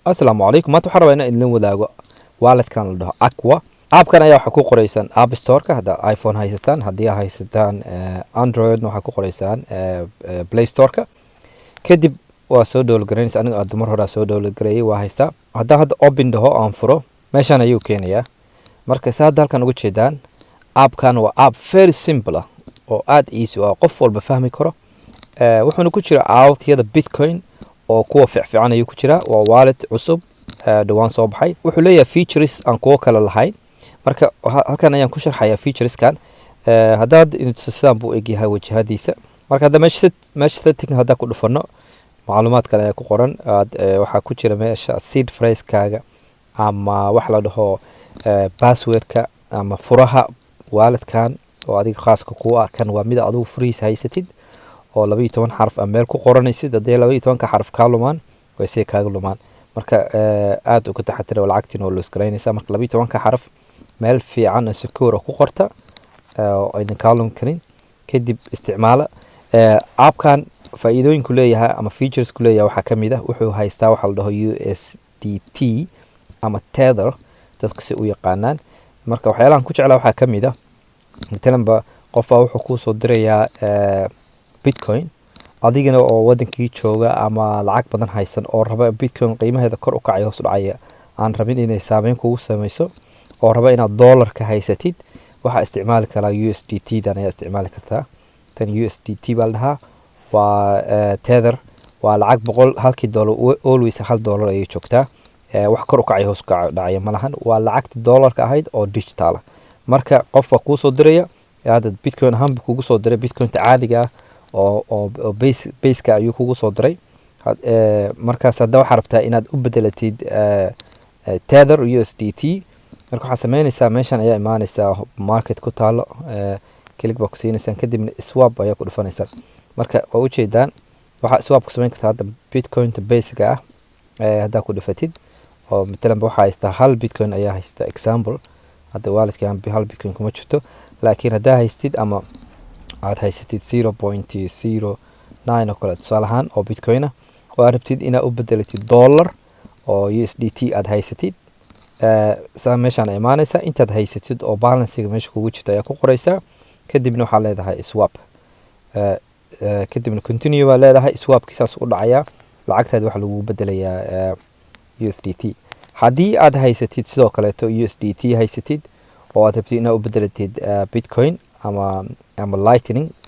Assalaamu calaykum. Maanta waxaan rabaa inaan idin wadaago walletkan la dhaho Aqua. App-kan ayaa waxaa ku qoraysaan App Store-ka hadda iPhone haysataan, haddii aad haysataan Android waxaa ku qoraysaan Play Store-ka. Kadib waa soo download garaynaysaa, aniga aad mar hore soo download gareeyay waa haystaa. Haddaan hadda open dhaho aan furo, meeshaan ayuu keenayaa. Marka saa hadda halkan uga jeedaan, app-kan waa app very simple ah oo aad easy ah, qof walba fahmi karo. Wuxuuna ku jira aawtiyada Bitcoin oo kuwa fiican ayuu ku jira. Waa wallet cusub dhawaan soo baxay. Wuxuu leeyahay features aan kuwa kale lahayn. Marka halkan ayaan ku sharxayaa featureskan. Haddaad sidaan buu egyahay wajahadiisa. Marka hadda meesha setting hadda ku dhufano macluumaad kale ayaa ku qoran. Waxaa ku jira meesha seed phrase-kaaga ama wax la dhaho password-ka ama furaha walletkan oo adiga khaaska kuwa kan waa mid adigu furihiisa haysatid oo 12 xarf meel ku qoranaysid. haddii 12 xarf ka lumaan way si kaaga lumaan. marka aad uga taxadar lacagtina oo loo iskaraynaysa. marka 12 xarf meel fiican oo secure ku qorta oo aydan ka lumin karin kadib isticmaala. App-kan faa'iidooyinku leeyahay ama features ku leeyahay waxaa kamid ah wuxuu haystaa waxa la dhaho USDT ama Tether dadka si u yaqaanaan. marka waxyaalahan ku jeclaa waxaa kamid ah intaanba qof wuxuu ku soo dirayaa Bitcoin adigana oo wadankii jooga ama lacag badan haysan oo raba Bitcoin qiimaheeda kor u kacay hoos u dhacaya aan rabin inay saameyn kugu saameyso oo raba inaad dollar ka haysatid waxa isticmaali kara USDT dan ayaa isticmaali kartaa. tan USDT baa la dhahaa waa Tether waa lacag 100 halkii dollar always $1 ayay joogtaa. wax kor u kacay hoos u dhacaya malahan waa lacagta dollarka ahayd oo digital ah. marka qof baa kuu soo diraya aad Bitcoin ahaan kugu soo diray Bitcoin caadiga ah oo base-ka ayuu kugu soo diray. markaas hadda waxaad rabtaa inaad u bedelatid Tether USDT. marka waxaad sameynaysaa meeshan ayaa imaanaysaa market ku taalo click baa ku siinaysaa kadibna swap ayaa ku dhufanaysaa. marka waa u jeedaan waxa swap ku sameyn kartaa hadda Bitcoin base-ga ah hadda ku dhufatid oo midna waxa haystaa hal Bitcoin ayaa haystaa example. hadda walletkan hal Bitcoin kuma jirto laakiin hadda haystid ama aad haysatid 0.09 oo kale tusaale ahaan oo Bitcoin ah oo aad rabtid inaad u bedelatid dollar oo USDT aad haysatid saa meeshaan imaanaysa intaad haysatid oo balance-ga meesha kugu jirta ayaa ku qoraysaa kadibna waxaad leedahay swap kadibna continue baa leedahay swap-kiisaas u dhacaya lacagtaada waxa lagu bedelayaa USDT. haddii aad haysatid sidoo kaleeto USDT haysatid oo aad rabtid inaad u bedelatid Bitcoin ama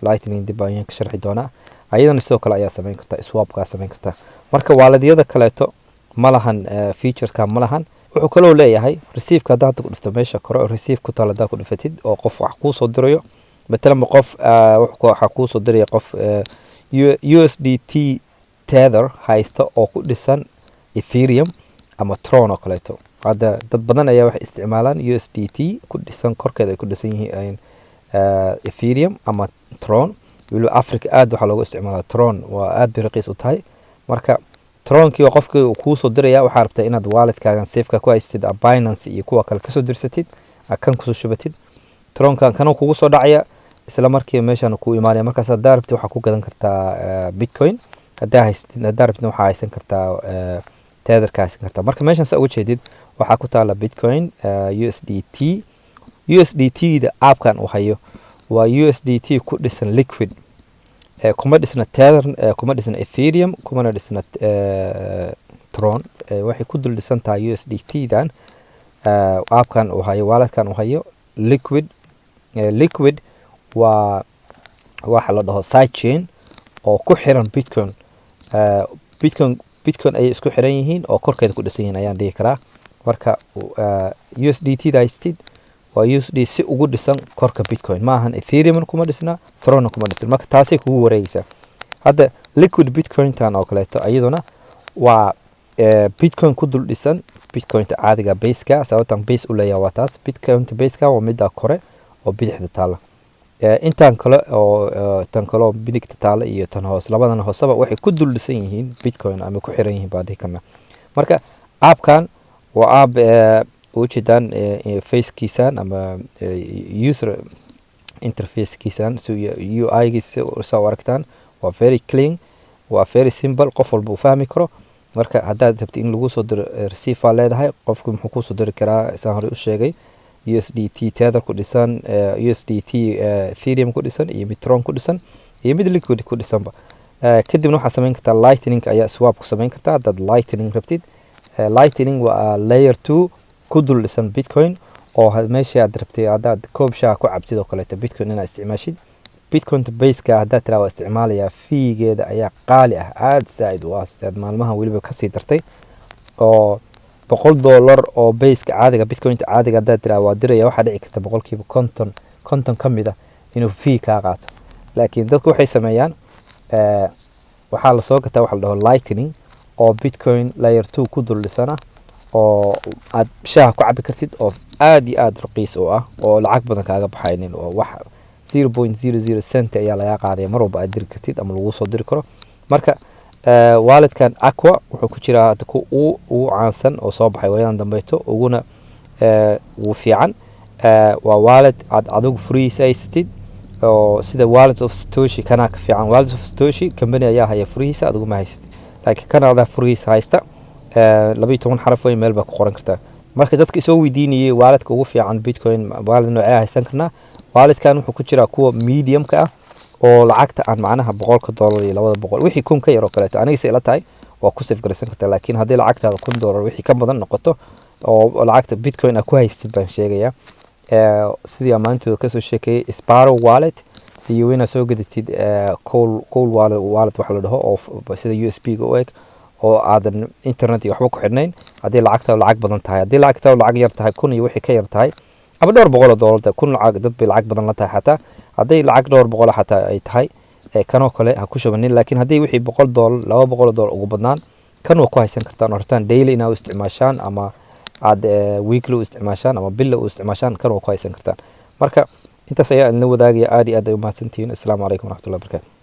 lightning dib ayaan ka sharxi doonaa ayadana sidoo kale ayaa sameyn kartaa swap-ka sameyn kartaa. marka waaladyada kaleeto malahan features-ka malahan. wuxuu kaloo leeyahay receive-ka hadda ku dhufto meesha kore receive ku taala ku dhufatid oo qof wax ku soo dirayo midna qof waxa ku soo diraya qof USDT Tether haysta oo ku dhisan Ethereum ama Tron oo kaleeto. hadda dad badan ayaa wax isticmaalaan USDT ku dhisan korkeeda ay ku dhisan yihiin Ethereum ama Tron. waliba Africa aad waxa loogu isticmaalaa Tron waa aad raqiis u tahay. marka Tron-kii qofkii uu ku soo diraya waxa rabtaa inaad wallet-kaagan safe-ka ku haystid Binance iyo kuwa kale ka soo dirsatid kan ku soo shubatid Tron-kan kana kugu soo dhacaya isla markii meeshan ku imaanaya. markaas aad rabtid waxa ku gadan kartaa Bitcoin hadda haystid hadda rabtid waxa haysan kartaa Tether ka haysan kartaa. marka meeshan uga jeedid waxa ku taala Bitcoin USDT da app-kan uu hayo waa USDT ku dhisan liquid kuma dhisna Tether kuma dhisna Ethereum kuma dhisna Tron. waxay ku dul dhisan tahay USDT dan app-kan uu hayo wallet-kan uu hayo liquid waa waxa la dhaho sidechain oo ku xiran Bitcoin ay isku xiran yihiin oo korkeeda ku dhisan yihiin ayaan dhihi karaa. marka USDT da haystid waa USD si ugu dhisan korka Bitcoin maahan Ethereum kuma dhisna Tron kuma dhisna. marka taasay kugu wareegaysaa. hadda liquid Bitcoin tan oo kaleeto ayaduna waa Bitcoin ku dul dhisan Bitcoin caadiga base-ka sababtan base u leeyahay waa taas Bitcoin base-ka waa mid kore oo bidixda taala. intaan kale oo tan kale oo bidixda taala iyo tan hoos labadana hoosaba waxay ku dul dhisan yihiin Bitcoin ama ku xiran yihiin baadhi kana. marka app-kan waa app ujeedaan face-kiisan ama user interface-kiisan UI-giisa soo aragtaan waa very clean waa very simple qof walba uu fahmi karo. marka haddaad rabti in lagu soo diro receive aa leedahay qofku muxuu kusoo diri karaa isaan hore u sheegay USDT tether ku dhisan USDT Ethereum ku dhisan iyo Tron ku dhisan iyo mid liquid ku dhisanba kadibna waxaa samayn kartaa lightning ayaa swap ku samayn kartaa haddaad lightning rabtid lightning waa layer 2 ku dul dhisan bitcoin oo meesha aad rabtay haddaad koob shaah ku cabtid oo kaleeto bitcoin inaad isticmaashid bitcoin base-ka haddaad tiraa waa isticmaalaya fiigeeda ayaa qaali ah aad saaid u ah sidaad maalmahan weliba kasii dartay oo $100 oo base-ka caadiga bitcoin-ta caadiga haddaad tiraa waa diraya waxaa dhici karta boqolkiiba konton ka mid ah inuu fee kaa qaato laakiin dadku waxay sameeyaan waxaa lasoo gataa waxa la dhaho lightning oo bitcoin layer 2 ku dul dhisana oo aad shaah ku cabi kartid oo aad iyo aad raqiis u ah oo lacag badan kaaga baxaynin oo wax 0.00 cent ayaa laga qaaday mar walba aad diri kartid ama lagu soo diri karo marka walletkan Aqua wuxuu ku jiraa dadku uu caansan oo soo baxay waayaan dambeeto uguna uu fiican waa wallet aad adigu free haysatid oo sida wallet of Satoshi kana ka fiican wallet of Satoshi company ayaa haya free adigu ma haysatid laakiin kana aad free haysta 12 xaraf way meel ba ku qoran kartaa marka dadka isoo weydiinayay walletka ugu fiican bitcoin wallet noocee haysan karnaa walletkan wuxuu ku jiraa kuwa medium ka ah oo lacagta aan macnaha $100 iyo $200 wixii kun ka yar oo kale aniga si ila tahay waa ku save garaysan kartaa laakiin haddii lacagtaada $100 wixii ka badan noqoto oo lacagta bitcoin aad ku haystid baan sheegaya sidii amaantooda ka soo sheekeeyay Sparrow wallet iyo inaad soo gadatid cool wallet waxa la dhaho oo sida USB ga u eg oo aadan internet iyo waxba ku xidhnayn haddii lacagtaada lacag badan tahay haddii lacagtaada lacag yar tahay kun iyo wixii ka yar tahay ama $200 kun lacag dad bay lacag badan la tahay xataa hadday lacag $200 xataa ay tahay kanoo kale ha ku shubanin laakiin haddii wixii $100 $200 ugu badnaan kan waa ku haysan kartaan hortaan daily inaad u isticmaashaan ama aad weekly u isticmaashaan ama bill u isticmaashaan kan waa ku haysan kartaan marka intaas ayaa la wadaagaya aad iyo aad ay u mahadsantihiin assalaamu calaykum waraxmatullahi wabarakaatuh